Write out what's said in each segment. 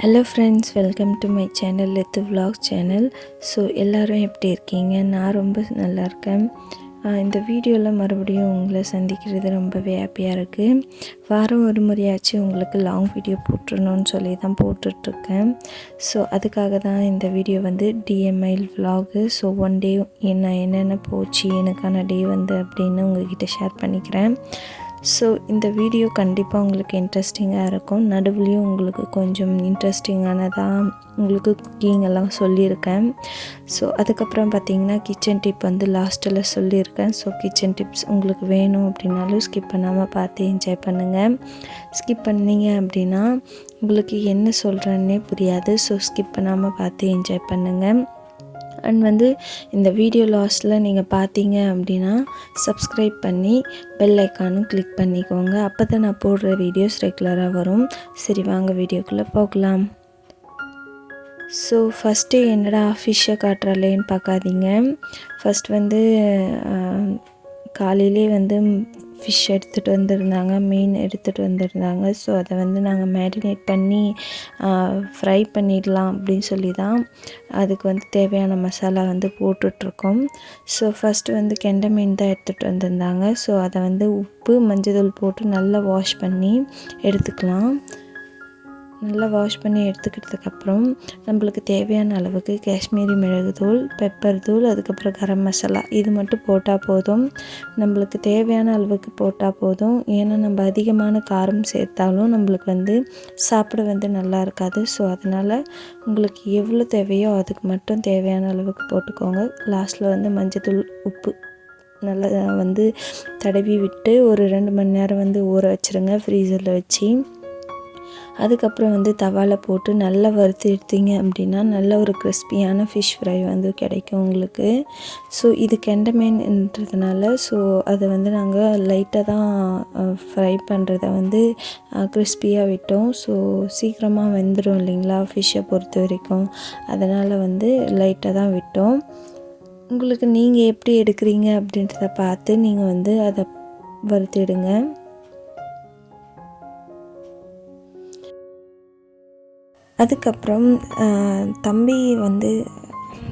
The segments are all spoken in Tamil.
Hello friends, welcome to my channel லெத்து விலாக்ஸ் சேனல். ஸோ எல்லோரும் எப்படி இருக்கீங்க? நான் ரொம்ப நல்லா இருக்கேன். இந்த வீடியோவில் மறுபடியும் உங்களை சந்திக்கிறது ரொம்பவே ஹாப்பியாக இருக்குது. வாரம் ஒரு முறையாச்சும் உங்களுக்கு லாங் வீடியோ போட்டுடணும்னு சொல்லி தான் போட்டுட்ருக்கேன். ஸோ அதுக்காக தான் இந்த வீடியோ வந்து டிஎம்ஐல் விலாகு. ஸோ ஒன் டே என்னென்ன போச்சு எனக்கான டே வந்து அப்படின்னு உங்கள்கிட்ட ஷேர் பண்ணிக்கிறேன். ஸோ இந்த வீடியோ கண்டிப்பாக உங்களுக்கு இன்ட்ரெஸ்டிங்காக இருக்கும். நடுவுலையும் உங்களுக்கு கொஞ்சம் இன்ட்ரெஸ்டிங்கானதாக உங்களுக்கு குக்கிங் எல்லாம் சொல்லியிருக்கேன். ஸோ அதுக்கப்புறம் பார்த்திங்கன்னா கிச்சன் டிப் வந்து லாஸ்ட்டில் சொல்லியிருக்கேன். ஸோ கிச்சன் டிப்ஸ் உங்களுக்கு வேணும் அப்படின்னாலும் ஸ்கிப் பண்ணாமல் பார்த்து என்ஜாய் பண்ணுங்கள். ஸ்கிப் பண்ணிங்க அப்படின்னா உங்களுக்கு என்ன சொல்கிறேன்னே புரியாது. ஸோ ஸ்கிப் பண்ணாமல் பார்த்து என்ஜாய் பண்ணுங்கள். அண்ட் வந்து இந்த வீடியோ லாஸ்ட்டில் நீங்கள் பார்த்தீங்க அப்படின்னா சப்ஸ்கிரைப் பண்ணி பெல் ஐக்கானும் கிளிக் பண்ணிக்கோங்க. அப்போ தான் நான் போடுற வீடியோஸ் ரெகுலராக வரும். சரி, வாங்க வீடியோக்குள்ளே போகலாம். ஸோ ஃபஸ்ட்டு என்னடா ஃபிஷ்ஷை காட்டுறாலேன்னு பார்க்காதீங்க. ஃபஸ்ட் வந்து காலையிலே வந்து ஃபிஷ் எடுத்துகிட்டு வந்திருந்தாங்க, மீன் எடுத்துகிட்டு வந்திருந்தாங்க. ஸோ அதை வந்து நாங்கள் மேரினேட் பண்ணி ஃப்ரை பண்ணிடலாம் அப்படின்னு சொல்லி தான் அதுக்கு வந்து தேவையான மசாலா வந்து போட்டுட்ருக்கோம். ஸோ ஃபஸ்ட்டு வந்து கெண்டை மீன் தான் எடுத்துகிட்டு வந்திருந்தாங்க. ஸோ அதை வந்து உப்பு மஞ்சள் போட்டு நல்லா வாஷ் பண்ணி எடுத்துக்கலாம். நல்லா வாஷ் பண்ணி எடுத்துக்கிட்டதுக்கப்புறம் நம்மளுக்கு தேவையான அளவுக்கு காஷ்மீரி மிளகுத்தூள், பெப்பர் தூள், அதுக்கப்புறம் கரம் மசாலா இது மட்டும் போட்டால் போதும். நம்மளுக்கு தேவையான அளவுக்கு போட்டால் போதும். ஏன்னா நம்ம அதிகமான காரம் சேர்த்தாலும் நம்மளுக்கு வந்து சாப்பிட வந்து நல்லா இருக்காது. ஸோ அதனால் உங்களுக்கு எவ்வளோ தேவையோ அதுக்கு மட்டும் தேவையான அளவுக்கு போட்டுக்கோங்க. லாஸ்ட்டில் வந்து மஞ்சத்தூள், உப்பு நல்லா வந்து தடவி விட்டு ஒரு 2 மணி நேரம் வந்து ஊற வச்சுருங்க ஃப்ரீசரில் வச்சு. அதுக்கப்புறம் வந்து தவாவில் போட்டு நல்லா வறுத்து எடுத்தீங்க அப்படின்னா நல்ல ஒரு கிறிஸ்பியான ஃபிஷ் ஃப்ரை வந்து கிடைக்கும் உங்களுக்கு. ஸோ இது கெண்டை மீன்ன்றதுனால ஸோ அதை வந்து நாங்கள் லைட்டாக தான் ஃப்ரை பண்ணுறத வந்து கிறிஸ்பியாக விட்டோம். ஸோ சீக்கிரமாக வெந்துடும் இல்லைங்களா ஃபிஷ்ஷை பொறுத்த வரைக்கும், அதனால் வந்து லைட்டாக தான் விட்டோம். உங்களுக்கு நீங்கள் எப்படி எடுக்கிறீங்க அப்படின்றத பார்த்து நீங்கள் வந்து அதை வறுத்திடுங்க. அதுக்கப்புறம் தம்பி வந்து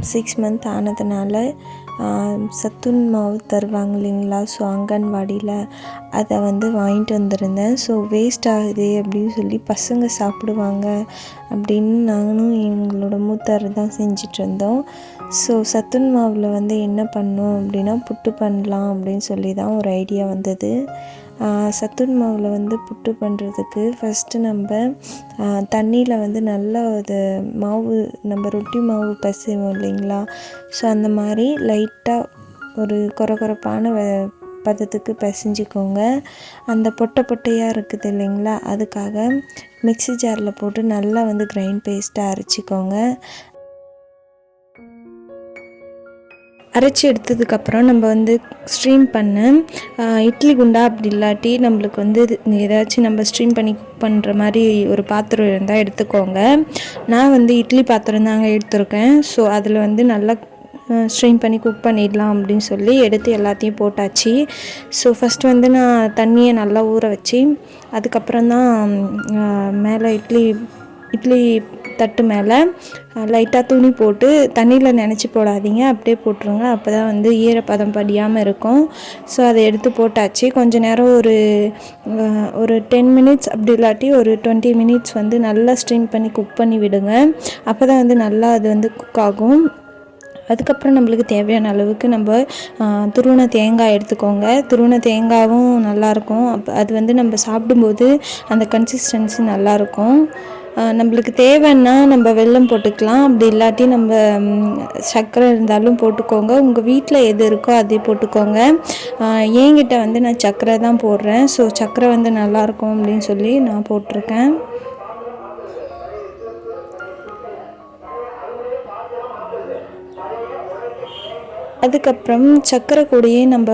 6 மந்த் ஆனதுனால சத்துண் மாவு தருவாங்க இல்லைங்களா, ஸோ அங்கன்வாடியில் அதை வந்து வாங்கிட்டு வந்திருந்தேன். ஸோ வேஸ்ட் ஆகுது அப்படின்னு சொல்லி பசங்க சாப்பிடுவாங்க அப்படின்னு நானும் எங்களோட மூத்தார் தான் செஞ்சிட்ருந்தோம். ஸோ சத்துண் மாவில் வந்து என்ன பண்ணோம் அப்படின்னா புட்டு பண்ணலாம் அப்படின்னு சொல்லி தான் ஒரு ஐடியா வந்தது. சத்துண் மாவில் வந்து புட்டு பண்ணுறதுக்கு ஃபஸ்ட்டு நம்ம தண்ணியில் வந்து நல்லா அது மாவு நம்ம ரொட்டி மாவு பசைவோம் இல்லைங்களா, ஸோ அந்த மாதிரி லைட்டாக ஒரு கொரகொரப்பான பதத்துக்கு பிசைஞ்சிக்கோங்க. அந்த பொட்டையாக இருக்குது இல்லைங்களா, அதுக்காக மிக்ஸி ஜாரில் போட்டு நல்லா வந்து கிரைண்ட் பேஸ்ட்டாக அரைச்சிக்கோங்க. அரைச்சி எடுத்ததுக்கப்புறம் நம்ம வந்து ஸ்ட்ரீம் பண்ண இட்லி குண்டா அப்படி இல்லாட்டி நம்மளுக்கு வந்து ஏதாச்சும் நம்ம ஸ்ட்ரீம் பண்ணி குக் பண்ணுற மாதிரி ஒரு பாத்திரம் இருந்தால் எடுத்துக்கோங்க. நான் வந்து இட்லி பாத்திரம் தாங்க எடுத்துருக்கேன். ஸோ அதில் வந்து நல்லா ஸ்ட்ரீம் பண்ணி குக் பண்ணிடலாம் அப்படின்னு சொல்லி எடுத்து எல்லாத்தையும் போட்டாச்சு. ஸோ ஃபஸ்ட்டு வந்து நான் தண்ணியை நல்லா ஊற வச்சு அதுக்கப்புறம் தான் மேலே இட்லி தட்டு மேலே லைட்டாக துணி போட்டு தண்ணியில் நினச்சி போடாதீங்க, அப்படியே போட்டுருங்க. அப்போ தான் வந்து ஈரப்பதம் படியாமல் இருக்கும். ஸோ அதை எடுத்து போட்டாச்சு. கொஞ்சம் நேரம் ஒரு 10 மினிட்ஸ் அப்படி இல்லாட்டி ஒரு 20 மினிட்ஸ் வந்து நல்லா ஸ்ட்ரீம் பண்ணி குக் பண்ணி விடுங்க. அப்போ தான் வந்து நல்லா அது வந்து குக் ஆகும். அதுக்கப்புறம் நம்மளுக்கு தேவையான அளவுக்கு நம்ம துருவன தேங்காய் எடுத்துக்கோங்க. துருவன தேங்காயும் நல்லாயிருக்கும். அது வந்து நம்ம சாப்பிடும்போது அந்த கன்சிஸ்டன்சி நல்லாயிருக்கும். நம்மளுக்கு தேவைன்னா நம்ம வெல்லம் போட்டுக்கலாம், அப்படி இல்லாட்டி நம்ம சர்க்கரை இருந்தாலும் போட்டுக்கோங்க. உங்கள் வீட்டில் எது இருக்கோ அதே போட்டுக்கோங்க. என்கிட்ட வந்து நான் சர்க்கரை தான் போடுறேன். ஸோ சர்க்கரை வந்து நல்லாயிருக்கும் அப்படின்னு சொல்லி நான் போட்டிருக்கேன். அதுக்கப்புறம் சர்க்கரை கூடயே நம்ம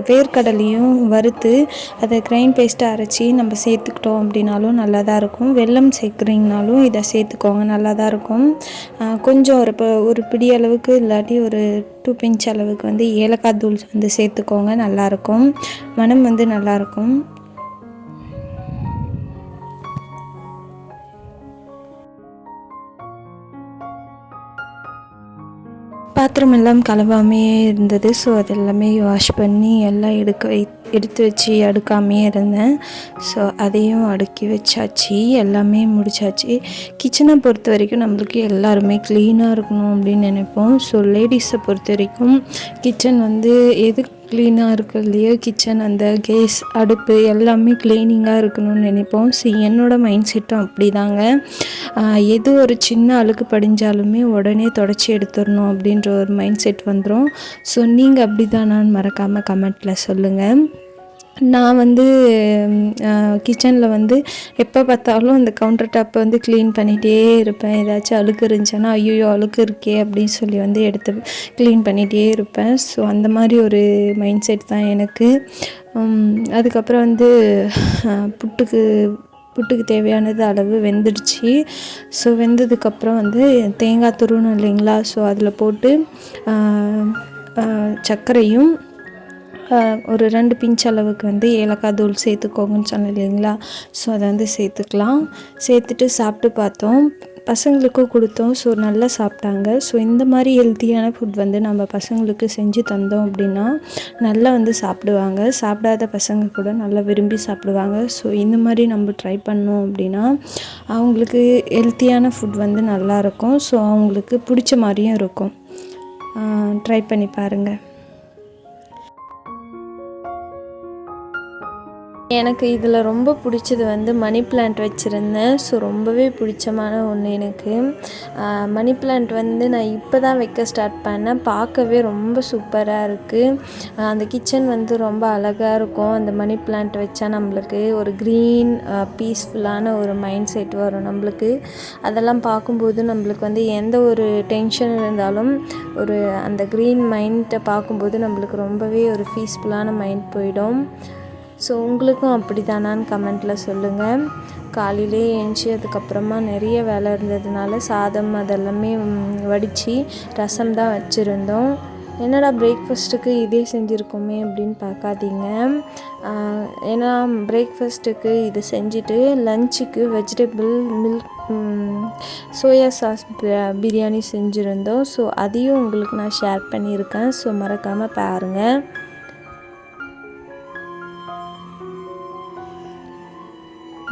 வேர்க்கடலையும் வறுத்து அதை கிரைண்ட் பேஸ்ட்டாக அரைச்சி நம்ம சேர்த்துக்கிட்டோம் அப்படின்னாலும் நல்லா தான் இருக்கும். வெல்லம் சேர்க்குறீங்கனாலும் இதை சேர்த்துக்கோங்க, நல்லா தான் இருக்கும். கொஞ்சம் ஒரு பிடி அளவுக்கு இல்லாட்டி ஒரு 2 பிஞ்ச் அளவுக்கு வந்து ஏலக்காய் தூள் வந்து சேர்த்துக்கோங்க, நல்லாயிருக்கும். மனம் வந்து நல்லாயிருக்கும். பாத்திரம் எல்லாம் கழுவாமே இருந்தது. ஸோ அது எல்லாமே வாஷ் பண்ணி எல்லாம் எடுத்து வச்சு அடுக்காமே இருந்தேன். ஸோ அதையும் அடுக்கி வச்சாச்சு, எல்லாமே முடிச்சாச்சு. கிச்சனை பொறுத்த வரைக்கும் நம்மளுக்கு எல்லாருமே க்ளீனாக இருக்கணும் அப்படின்னு நினைப்போம். ஸோ லேடிஸை பொறுத்த வரைக்கும் கிச்சன் வந்து எது க்ளீனாக இருக்கு இல்லையோ, கிச்சன் அந்த கேஸ் அடுப்பு எல்லாமே க்ளீனிங்காக இருக்கணும்னு நினைப்போம். ஸோ என்னோடய மைண்ட் செட்டும் அப்படி தாங்க. எது ஒரு சின்ன அழுக்கு படிஞ்சாலுமே உடனே தொடச்சி எடுத்துடணும் அப்படின்ற ஒரு மைண்ட் செட் வந்துடும். ஸோ நீங்கள் அப்படி தானான்னு மறக்காமல் கமெண்ட்டில் சொல்லுங்கள். நான் வந்து கிச்சனில் வந்து எப்போ பார்த்தாலும் அந்த கவுண்டர் டாப்பை வந்து க்ளீன் பண்ணிகிட்டே இருப்பேன். ஏதாச்சும் அழுக்கு இருந்துச்சுன்னா ஐயோ அழுக்கு இருக்கே அப்படின்னு சொல்லி வந்து எடுத்து க்ளீன் பண்ணிகிட்டே இருப்பேன். ஸோ அந்த மாதிரி ஒரு மைண்ட் செட் தான் எனக்கு. அதுக்கப்புறம் வந்து புட்டுக்கு தேவையானது அளவு வெந்துடுச்சு. ஸோ வெந்ததுக்கப்புறம் வந்து தேங்காய் துருவணும் இல்லைங்களா, ஸோ அதில் போட்டு சர்க்கரையும் ஒரு 2 பிஞ்ச் அளவுக்கு வந்து ஏலக்காய் தூள் சேர்த்துக்கோங்கன்னு சொன்னேன் இல்லைங்களா, ஸோ அதை வந்து சேர்த்துக்கலாம். சேர்த்துட்டு சாப்பிட்டு பார்த்தோம், பசங்களுக்கும் கொடுத்தோம். ஸோ நல்லா சாப்பிட்டாங்க. ஸோ இந்த மாதிரி ஹெல்த்தியான ஃபுட் வந்து நம்ம பசங்களுக்கு செஞ்சு தந்தோம் அப்படின்னா நல்லா வந்து சாப்பிடுவாங்க. சாப்பிடாத பசங்க கூட நல்லா விரும்பி சாப்பிடுவாங்க. ஸோ இந்த மாதிரி நம்ம ட்ரை பண்ணோம் அப்படின்னா அவங்களுக்கு ஹெல்த்தியான ஃபுட் வந்து நல்லாயிருக்கும். ஸோ அவங்களுக்கு பிடிச்ச மாதிரியும் இருக்கும். ட்ரை பண்ணி பாருங்கள். எனக்கு இதில் ரொம்ப பிடிச்சது வந்து மணி பிளான்ட் வச்சுருந்தேன். ஸோ ரொம்பவே பிடிச்சமான ஒன்று எனக்கு. மணி பிளான்ட் வந்து நான் இப்போ தான் வைக்க ஸ்டார்ட் பண்ணேன். பார்க்கவே ரொம்ப சூப்பராக இருக்குது. அந்த கிச்சன் வந்து ரொம்ப அழகாக இருக்கும். அந்த மணி பிளான்ட் வச்சா நம்மளுக்கு ஒரு க்ரீன் பீஸ்ஃபுல்லான ஒரு மைண்ட் செட் வரும் நம்மளுக்கு. அதெல்லாம் பார்க்கும்போது நம்மளுக்கு வந்து எந்த ஒரு டென்ஷன் இருந்தாலும் ஒரு அந்த க்ரீன் மைண்டை பார்க்கும்போது நம்மளுக்கு ரொம்பவே ஒரு பீஸ்ஃபுல்லான மைண்ட் போயிடும். ஸோ உங்களுக்கும் அப்படி தானான்னு கமெண்ட்டில் சொல்லுங்கள். காலையிலே எழுந்துச்சி அதுக்கப்புறமா நிறைய வேலை இருந்ததுனால சாதம் அதெல்லாமே வடித்து ரசம் தான் வச்சுருந்தோம். என்னடா பிரேக்ஃபாஸ்ட்டுக்கு இதே செஞ்சுருக்கோமே அப்படின்னு பார்க்காதீங்க. ஏன்னா பிரேக்ஃபாஸ்ட்டுக்கு இது செஞ்சுட்டு லஞ்சுக்கு வெஜிடபிள் சோயா சாஸ் பிரியாணி செஞ்சுருந்தோம். ஸோ அதையும் உங்களுக்கு நான் ஷேர் பண்ணியிருக்கேன். ஸோ மறக்காமல் பாருங்கள்.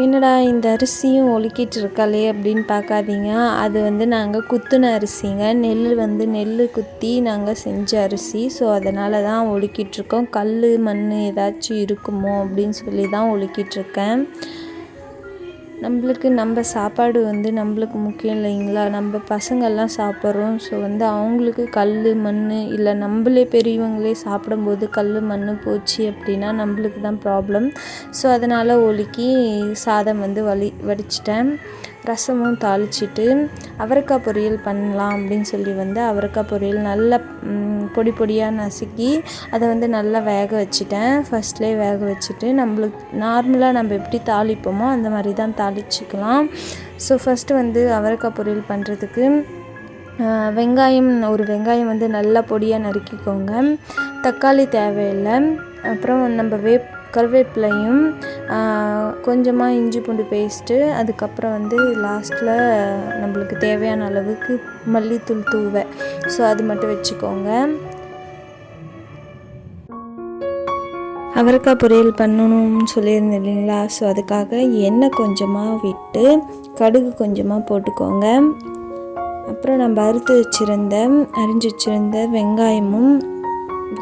என்னடா இந்த அரிசியும் ஒழுக்கிட்டு இருக்காளே அப்படின்னு பார்க்காதீங்க. அது வந்து நாங்கள் குத்துன அரிசிங்க. நெல் குத்தி நாங்கள் செஞ்ச அரிசி. ஸோ அதனால தான் ஒழுக்கிட்டுருக்கோம். கல் மண் ஏதாச்சும் இருக்குமோ அப்படின்னு சொல்லி தான் ஒழுக்கிட்டுருக்கேன். நம்மளுக்கு நம்ம சாப்பாடு வந்து நம்மளுக்கு முக்கியம் இல்லைங்களா, நம்ம பசங்கள்லாம் சாப்பிட்றோம். ஸோ வந்து அவங்களுக்கு கல் மண் இல்லை நம்மளே பெரியவங்களே சாப்பிடும்போது கல் மண் போச்சு அப்படின்னா நம்மளுக்கு தான் ப்ராப்ளம். ஸோ அதனால் ஒழுக்கி சாதம் வந்து வடிச்சிட்டேன். ரசமும் தாளிச்சிட்டு அவரைக்காய் பொரியல் பண்ணலாம் அப்படின்னு சொல்லி வந்து அவரைக்காய் பொரியல் நல்லா பொடி பொடியாக நசுக்கி அதை வந்து நல்லா வேக வச்சுட்டேன். ஃபஸ்ட்லேயே வேக வச்சுட்டு நம்மளுக்கு நார்மலாக நம்ம எப்படி தாளிப்போமோ அந்த மாதிரி தான் தாளிச்சிக்கலாம். ஸோ ஃபஸ்ட்டு வந்து அவரைக்காய் பொரியல் பண்ணுறதுக்கு ஒரு வெங்காயம் வந்து நல்லா பொடியாக நறுக்கிக்கோங்க. தக்காளி தேவையில்லை. அப்புறம் நம்ம கருவேப்பிலையும் கொஞ்சமாக இஞ்சி பூண்டு பேஸ்ட்டு, அதுக்கப்புறம் வந்து லாஸ்ட்டில் நம்மளுக்கு தேவையான அளவுக்கு மல்லித்தூள் தூவை. ஸோ அது மட்டும் வச்சுக்கோங்க. அவரைக்காய் பொரியல் பண்ணணும்னு சொல்லியிருந்தேன் இல்லைங்களா, ஸோ அதுக்காக எண்ணெய் கொஞ்சமாக விட்டு கடுகு கொஞ்சமாக போட்டுக்கோங்க. அப்புறம் நம்ம அரிஞ்சு வச்சுருந்த வெங்காயமும்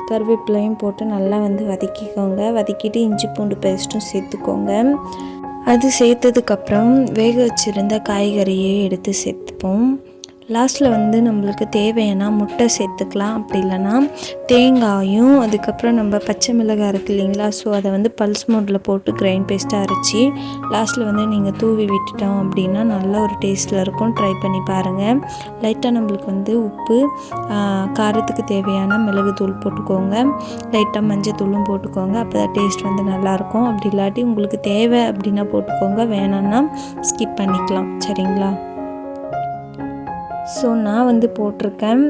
கருவேப்பிலையும் போட்டு நல்லா வந்து வதக்கிக்கோங்க. வதக்கிட்டு இஞ்சி பூண்டு பேஸ்ட்டும் சேர்த்துக்கோங்க. அது சேர்த்ததுக்கப்புறம் வேக வச்சுருந்த காய்கறியை எடுத்து சேர்த்துப்போம். லாஸ்ட்டில் வந்து நம்மளுக்கு தேவையான முட்டை சேர்த்துக்கலாம். அப்படி இல்லைன்னா தேங்காயும் அதுக்கப்புறம் நம்ம பச்சை மிளகாய் இருக்குது இல்லைங்களா, ஸோ அதை வந்து பல்ஸ் மோடில் போட்டு கிரைண்ட் பேஸ்ட்டாக அரைச்சி லாஸ்ட்டில் வந்து நீங்கள் தூவி விட்டுட்டோம் அப்படின்னா நல்ல ஒரு டேஸ்ட்டில் இருக்கும். ட்ரை பண்ணி பாருங்கள். லைட்டாக நம்மளுக்கு வந்து உப்பு, காரத்துக்கு தேவையான மிளகு தூள் போட்டுக்கோங்க. லைட்டாக மஞ்சள் தூளும் போட்டுக்கோங்க. அப்போ தான் டேஸ்ட் வந்து நல்லாயிருக்கும். அப்படி இல்லாட்டி உங்களுக்கு தேவை அப்படின்னா போட்டுக்கோங்க, வேணான்னா ஸ்கிப் பண்ணிக்கலாம். சரிங்களா? ஸோ நான் வந்து போட்டிருக்கேன்.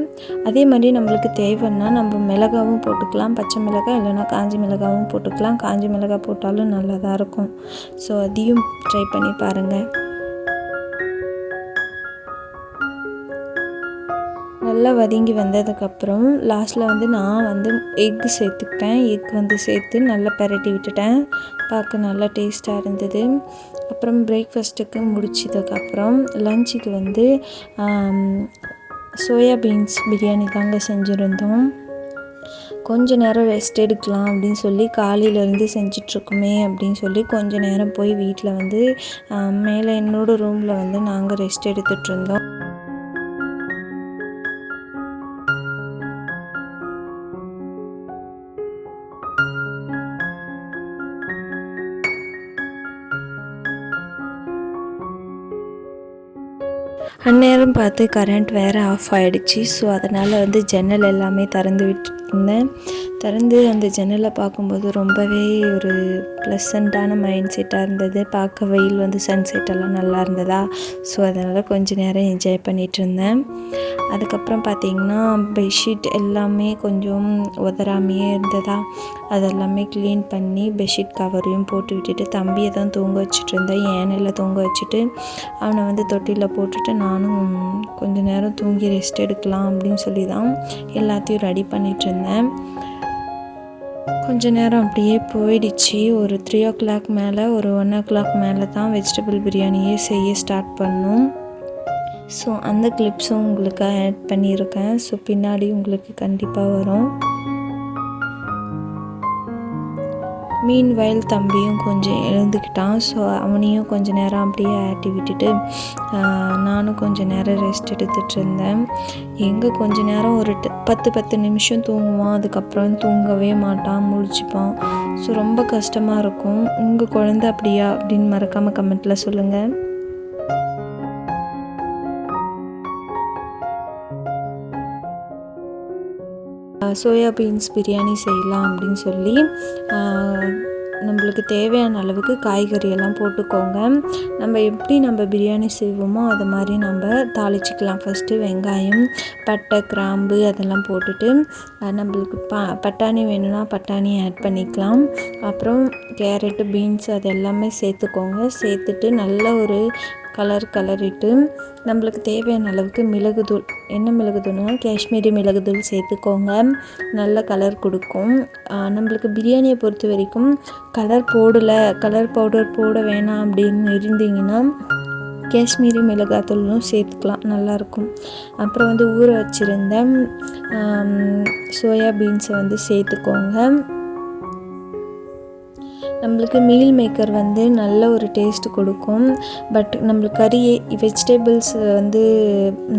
அதே மாதிரி நம்மளுக்கு தேவைன்னா நம்ம மிளகாவும் போட்டுக்கலாம். பச்சை மிளகாய் இல்லைன்னா காஞ்சி மிளகாவும் போட்டுக்கலாம். காஞ்சி மிளகாய் போட்டாலும் நல்லா தான் இருக்கும். ஸோ அதையும் ட்ரை பண்ணி பாருங்கள். நல்லா வதங்கி வந்ததுக்கப்புறம் லாஸ்ட்டில் வந்து நான் வந்து எக்கு சேர்த்துக்கிட்டேன். எக் வந்து சேர்த்து நல்லா பரட்டி விட்டுட்டேன். பார்க்க நல்லா டேஸ்ட்டாக இருந்தது. அப்புறம் பிரேக்ஃபாஸ்ட்டுக்கு முடிச்சதுக்கப்புறம் லஞ்சுக்கு வந்து சோயா பீன்ஸ் பிரியாணி தாங்க செஞ்சுருந்தோம். கொஞ்ச நேரம் ரெஸ்ட் எடுக்கலாம் அப்படின்னு சொல்லி காலையிலேருந்து செஞ்சிட்ருக்குமே அப்படின்னு சொல்லி கொஞ்ச நேரம் போய் வீட்டில் வந்து மேலே என்னோடய ரூமில் வந்து நாங்கள் ரெஸ்ட் எடுத்துகிட்ருந்தோம். அந்நேரம் பார்த்து கரண்ட் வேறு ஆஃப் ஆகிடுச்சு. ஸோ அதனால் வந்து ஜன்னல் எல்லாமே திறந்து விட்டுருந்தேன். திறந்து அந்த ஜன்னலை பார்க்கும்போது ரொம்பவே ஒரு ப்ளசண்ட்டான மைண்ட் செட்டாக இருந்தது. பார்க்க வெயில் வந்து சன்செட் எல்லாம் நல்லா இருந்ததா. ஸோ அதனால் கொஞ்சம் நேரம் என்ஜாய் பண்ணிகிட்டு இருந்தேன். அதுக்கப்புறம் பார்த்திங்கன்னா பெட்ஷீட் எல்லாமே கொஞ்சம் உதறாமையே இருந்ததா. அதெல்லாமே க்ளீன் பண்ணி பெட்ஷீட் கவரையும் போட்டு விட்டுட்டு தம்பியை தான் தூங்க வச்சுட்டு இருந்தேன். ஏனையில் தூங்க வச்சுட்டு அவனை வந்து தொட்டியில் போட்டுட்டு நானும் கொஞ்சம் நேரம் தூங்கி ரெஸ்ட் எடுக்கலாம் அப்படின்னு சொல்லி தான் எல்லாத்தையும் ரெடி பண்ணிகிட்டு இருந்தேன். கொஞ்ச நேரம் அப்படியே போயிடுச்சு. ஒரு 3 o'clock மேலே, ஒரு 1 o'clock மேலே தான் வெஜிடபிள் பிரியாணியே செய்ய ஸ்டார்ட் பண்ணோம். ஸோ அந்த கிளிப்ஸும் உங்களுக்கு ஆட் பண்ணியிருக்கேன். ஸோ பின்னாடி உங்களுக்கு கண்டிப்பாக வரும். மீன்வைல் தம்பியும் கொஞ்சம் எழுந்துக்கிட்டான். ஸோ அவனையும் கொஞ்சம் நேரம் அப்படியே ஆட்டி விட்டுட்டு நானும் கொஞ்சம் நேரம் ரெஸ்ட் எடுத்துகிட்டு இருந்தேன். எங்கே கொஞ்சம் நேரம் ஒரு 10 நிமிஷம் தூங்குவான். அதுக்கப்புறம் தூங்கவே மாட்டான், முழிச்சுப்பான். ஸோ ரொம்ப கஷ்டமாக இருக்கும். உங்கள் குழந்தை அப்படியா அப்படின்னு மறக்காமல் கமெண்ட்டில் சொல்லுங்கள். சோயா பீன்ஸ் பிரியாணி செய்யலாம் அப்படின்னு சொல்லி நம்மளுக்கு தேவையான அளவுக்கு காய்கறியெல்லாம் போட்டுக்கோங்க. நம்ம பிரியாணி செய்வோமோ அது மாதிரி நம்ம தாளிச்சிக்கலாம். ஃபஸ்ட்டு வெங்காயம், பட்டை, கிராம்பு அதெல்லாம் போட்டுட்டு நம்மளுக்கு பட்டாணி வேணும்னா பட்டாணி ஆட் பண்ணிக்கலாம். அப்புறம் கேரட்டு, பீன்ஸ் அது எல்லாமே சேர்த்துக்கோங்க. சேர்த்துட்டு நல்ல ஒரு கலரிட்டு நம்மளுக்கு தேவையான அளவுக்கு மிளகுத்தூள், என்ன மிளகுத்தூள்னா காஷ்மீரி மிளகுத்தூள் சேர்த்துக்கோங்க. நல்ல கலர் கொடுக்கும். நம்மளுக்கு பிரியாணியை பொறுத்த வரைக்கும் கலர் பவுடர் போட வேணாம் அப்படின்னு இருந்தீங்கன்னா காஷ்மீரி மிளகாத்தூளும் சேர்த்துக்கலாம், நல்லாயிருக்கும். அப்புறம் வந்து ஊற வச்சுருந்த சோயா பீன்ஸை வந்து சேர்த்துக்கோங்க. நம்மளுக்கு மீல் மேக்கர் வந்து நல்ல ஒரு டேஸ்ட் கொடுக்கும். பட் நம்மளுக்கு வெஜிடபிள்ஸ் வந்து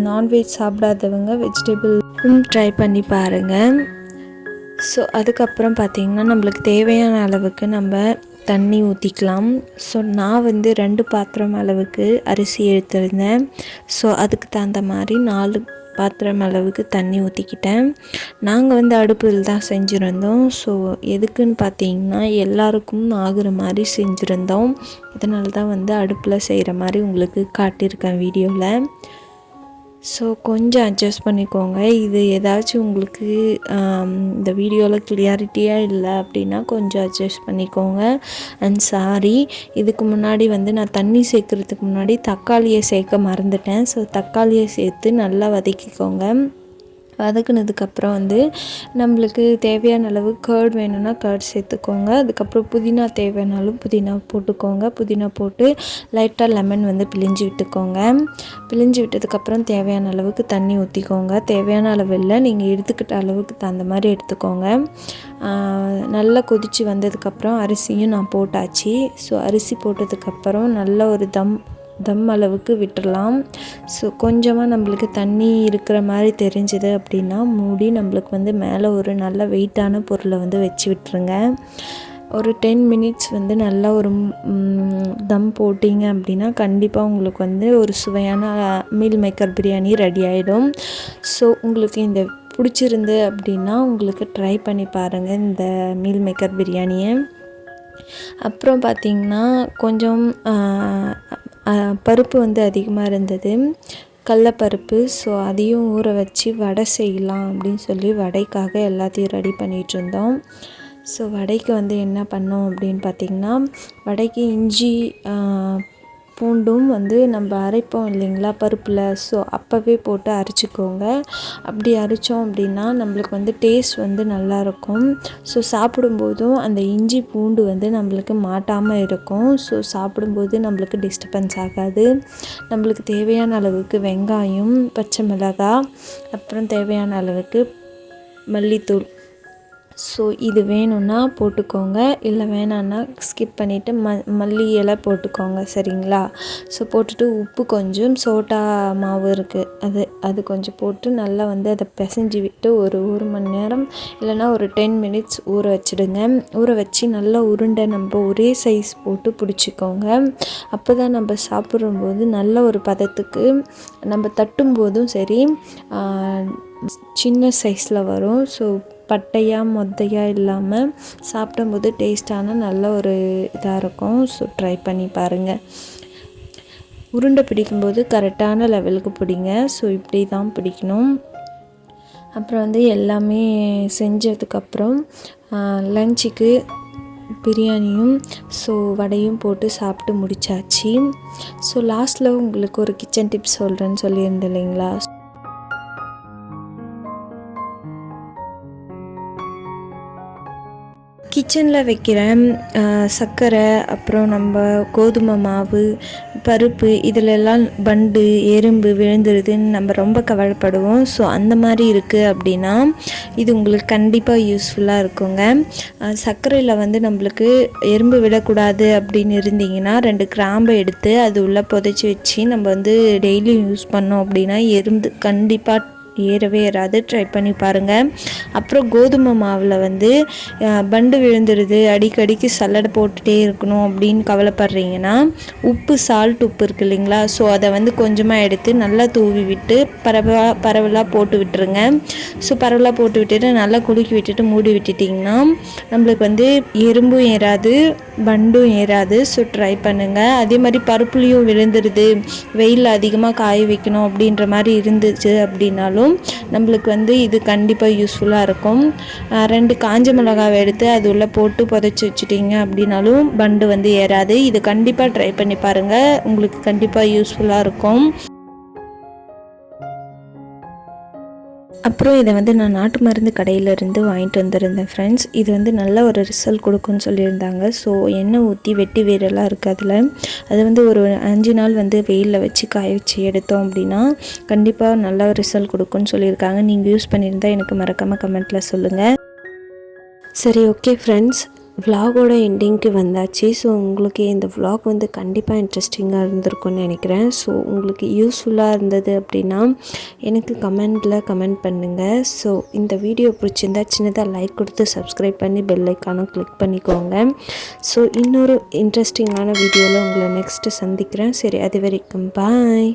நான்வெஜ் சாப்பிடாதவங்க வெஜிடபிளும் ட்ரை பண்ணி பாருங்கள். ஸோ அதுக்கப்புறம் பார்த்திங்கன்னா நம்மளுக்கு தேவையான அளவுக்கு நம்ம தண்ணி ஊற்றிக்கலாம். ஸோ நான் வந்து 2 பாத்திரம் அளவுக்கு அரிசி எடுத்திருந்தேன். ஸோ அதுக்கு தகுந்த மாதிரி 4 பாத்திரம் அளவுக்கு தண்ணி ஊற்றிக்கிட்டேன். நாங்கள் வந்து அடுப்பில் தான் செஞ்சுருந்தோம். ஸோ எதுக்குன்னு பார்த்தீங்கன்னா எல்லாருக்கும் ஆகுற மாதிரி செஞ்சுருந்தோம். இதனால தான் வந்து அடுப்பில் செய்கிற மாதிரி உங்களுக்கு காட்டியிருக்கேன் வீடியோவில். ஸோ கொஞ்சம் அட்ஜஸ்ட் பண்ணிக்கோங்க. இது ஏதாச்சும் உங்களுக்கு இந்த வீடியோவில் கிளியாரிட்டியாக இல்லை அப்படின்னா கொஞ்சம் அட்ஜஸ்ட் பண்ணிக்கோங்க. அண்ட் சாரி, இதுக்கு முன்னாடி வந்து நான் தண்ணி சேர்க்குறதுக்கு முன்னாடி தக்காளியை சேர்க்க மறந்துட்டேன். ஸோ தக்காளியை சேர்த்து நல்லா வதக்கிக்கோங்க. வதக்குனதுக்கப்புறம் வந்து நம்மளுக்கு தேவையான அளவு கர்ட் வேணும்னா கர்ட் சேர்த்துக்கோங்க. அதுக்கப்புறம் புதினா தேவையானாலும் புதினா போட்டுக்கோங்க. புதினா போட்டு லைட்டாக லெமன் வந்து பிழிஞ்சு விட்டுக்கோங்க. பிழிஞ்சு விட்டதுக்கப்புறம் தேவையான அளவுக்கு தண்ணி ஊற்றிக்கோங்க. தேவையான அளவு இல்லை, நீங்கள் எடுத்துக்கிட்ட அளவுக்கு தகுந்த மாதிரி எடுத்துக்கோங்க. நல்லா கொதித்து வந்ததுக்கப்புறம் அரிசியும் நான் போட்டாச்சு. ஸோ அரிசி போட்டதுக்கப்புறம் நல்ல ஒரு தம் அளவுக்கு விட்டுடலாம். ஸோ கொஞ்சமாக நம்மளுக்கு தண்ணி இருக்கிற மாதிரி தெரிஞ்சுது அப்படின்னா மூடி நம்மளுக்கு வந்து மேலே ஒரு நல்ல வெயிட்டான பொருளை வந்து வச்சு விட்டுருங்க. ஒரு 10 minutes வந்து நல்லா ஒரு தம் போட்டிங்க அப்படின்னா கண்டிப்பாக உங்களுக்கு வந்து ஒரு சுவையான மீல் மேக்கர் பிரியாணி ரெடி ஆகிடும். ஸோ உங்களுக்கு இந்த பிடிச்சிருந்து அப்படின்னா உங்களுக்கு ட்ரை பண்ணி பாருங்கள் இந்த மீல் மேக்கர் பிரியாணியை. அப்புறம் பார்த்திங்கன்னா கொஞ்சம் பருப்பு வந்து அதிகமாக இருந்தது, கடலப்பருப்பு. ஸோ அதையும் ஊற வச்சு வடை செய்யலாம் அப்படின்னு சொல்லி வடைக்காக எல்லாத்தையும் ரெடி பண்ணிகிட்டு இருந்தோம். ஸோ வடைக்கு வந்து என்ன பண்ணோம் அப்படின்னு பார்த்திங்கன்னா வடைக்கு இஞ்சி, பூண்டும் வந்து நம்ம அரைப்போம் இல்லைங்களா பருப்பில், ஸோ அப்போவே போட்டு அரைச்சிக்கோங்க. அப்படி அரைச்சோம் அப்படின்னா நம்மளுக்கு வந்து டேஸ்ட் வந்து நல்லாயிருக்கும். ஸோ சாப்பிடும்போதும் அந்த இஞ்சி பூண்டு வந்து நம்மளுக்கு மாட்டாமல் இருக்கும். ஸோ சாப்பிடும்போது நம்மளுக்கு டிஸ்டர்பன்ஸ் ஆகாது. நம்மளுக்கு தேவையான அளவுக்கு வெங்காயம், பச்சை மிளகாய், அப்புறம் தேவையான அளவுக்கு மல்லித்தூள். ஸோ இது வேணும்னா போட்டுக்கோங்க, இல்லை வேணான்னா ஸ்கிப் பண்ணிவிட்டு மல்லி இலை போட்டுக்கோங்க, சரிங்களா? ஸோ போட்டுட்டு உப்பு கொஞ்சம், சோட்டா மாவு இருக்குது அது கொஞ்சம் போட்டு நல்லா வந்து அதை பிசைஞ்சு விட்டு ஒரு மணி நேரம் இல்லைனா ஒரு 10 மினிட்ஸ் ஊற வச்சுடுங்க. ஊற வச்சு நல்லா உருண்டை நம்ம ஒரே சைஸ் போட்டு பிடிச்சிக்கோங்க. அப்போ தான் நம்ம சாப்பிடும்போது நல்ல ஒரு பதத்துக்கு நம்ம தட்டும்போதும் சரி சின்ன சைஸில் வரும். ஸோ பட்டையாக மொத்தையாக இல்லாமல் சாப்பிடும்போது டேஸ்டான நல்ல ஒரு இதாக இருக்கும். ஸோ ட்ரை பண்ணி பாருங்கள். உருண்டை பிடிக்கும்போது கரெக்டான லெவலுக்கு பிடிங்க. ஸோ இப்படி தான் பிடிக்கணும். அப்புறம் வந்து எல்லாமே செஞ்சதுக்கப்புறம் லஞ்சுக்கு பிரியாணியும் ஸோ வடையும் போட்டு சாப்பிட்டு முடித்தாச்சு. ஸோ லாஸ்ட்டில் உங்களுக்கு ஒரு கிச்சன் டிப்ஸ் சொல்கிறேன்னு சொல்லியிருந்தேன் இல்லைங்களா? கிச்சனில் வைக்கிற சர்க்கரை, அப்புறம் நம்ம கோதுமை மாவு, பருப்பு இதிலெல்லாம் பண்டு எறும்பு விழுந்துருதுன்னு நம்ம ரொம்ப கவலைப்படுவோம். ஸோ அந்த மாதிரி இருக்குது அப்படின்னா இது உங்களுக்கு கண்டிப்பாக யூஸ்ஃபுல்லாக இருக்குங்க. சர்க்கரையில் வந்து நம்மளுக்கு எறும்பு விடக்கூடாது அப்படின்னு இருந்தீங்கன்னா 2 கிராம்பை எடுத்து அது உள்ளே புதைச்சி வச்சு நம்ம வந்து டெய்லியும் யூஸ் பண்ணோம் அப்படின்னா எறும்பு கண்டிப்பாக ஏறவே ஏறாது. ட்ரை பண்ணி பாருங்கள். அப்புறம் கோதுமை மாவில் வந்து பண்டு விழுந்துடுது, அடிக்கடிக்கு சல்லடை போட்டுகிட்டே இருக்கணும் அப்படின்னு கவலைப்படுறீங்கன்னா சால்ட் உப்பு இருக்குது இல்லைங்களா? ஸோ அதை வந்து கொஞ்சமாக எடுத்து நல்லா தூவி விட்டு பரவலாக போட்டு விட்டுருங்க. ஸோ பரவலாக போட்டு விட்டுட்டு நல்லா குலுக்கி விட்டுட்டு மூடி விட்டுட்டிங்கன்னா நம்மளுக்கு வந்து எறும்பும் ஏறாது, பண்டும் ஏறாது. ஸோ ட்ரை பண்ணுங்கள். அதே மாதிரி பருப்புலேயும் விழுந்துடுது, வெயிலில் அதிகமாக காய வைக்கணும் அப்படின்ற மாதிரி இருந்துச்சு அப்படின்னாலும் நம்மளுக்கு வந்து இது கண்டிப்பாக யூஸ்ஃபுல்லாக இருக்கும். 2 காஞ்ச மிளகாவை எடுத்து அது உள்ளே போட்டு புதைச்சி வச்சுட்டிங்க அப்படின்னாலும் பண்டு வந்து ஏறாது. இது கண்டிப்பாக ட்ரை பண்ணி பாருங்கள், உங்களுக்கு கண்டிப்பாக யூஸ்ஃபுல்லாக இருக்கும். அப்புறம் இதை வந்து நான் நாட்டு மருந்து கடையிலேருந்து வாங்கிட்டு வந்திருந்தேன் ஃப்ரெண்ட்ஸ். இது வந்து நல்ல ஒரு ரிசல்ட் கொடுக்குன்னு சொல்லியிருந்தாங்க. ஸோ எண்ணெய் ஊற்றி வெட்டி வேரெல்லாம் இருக்குது அதில். அது வந்து ஒரு 5 நாள் வந்து வெயிலில் வச்சு காய வச்சு எடுத்தோம் அப்படின்னா கண்டிப்பாக நல்ல ரிசல்ட் கொடுக்குன்னு சொல்லியிருக்காங்க. நீங்கள் யூஸ் பண்ணியிருந்தால் எனக்கு மறக்காமல் கமெண்ட்டில் சொல்லுங்கள். சரி, ஓகே ஃப்ரெண்ட்ஸ், விலாகோட எண்டிங்க்கு வந்தாச்சு. ஸோ உங்களுக்கு இந்த விலாக் வந்து கண்டிப்பாக இன்ட்ரெஸ்டிங்காக இருந்திருக்கும்னு நினைக்கிறேன். ஸோ உங்களுக்கு யூஸ்ஃபுல்லாக இருந்தது அப்படின்னா எனக்கு கமெண்ட் பண்ணுங்கள். ஸோ இந்த வீடியோ பிடிச்சிருந்தா சின்னதாக லைக் கொடுத்து சப்ஸ்கிரைப் பண்ணி பெல் ஐக்கானும் கிளிக் பண்ணிக்கோங்க. ஸோ இன்னொரு இன்ட்ரெஸ்டிங்கான வீடியோவில் உங்களை நெக்ஸ்ட்டு சந்திக்கிறேன். சரி, அது வரைக்கும் பாய்.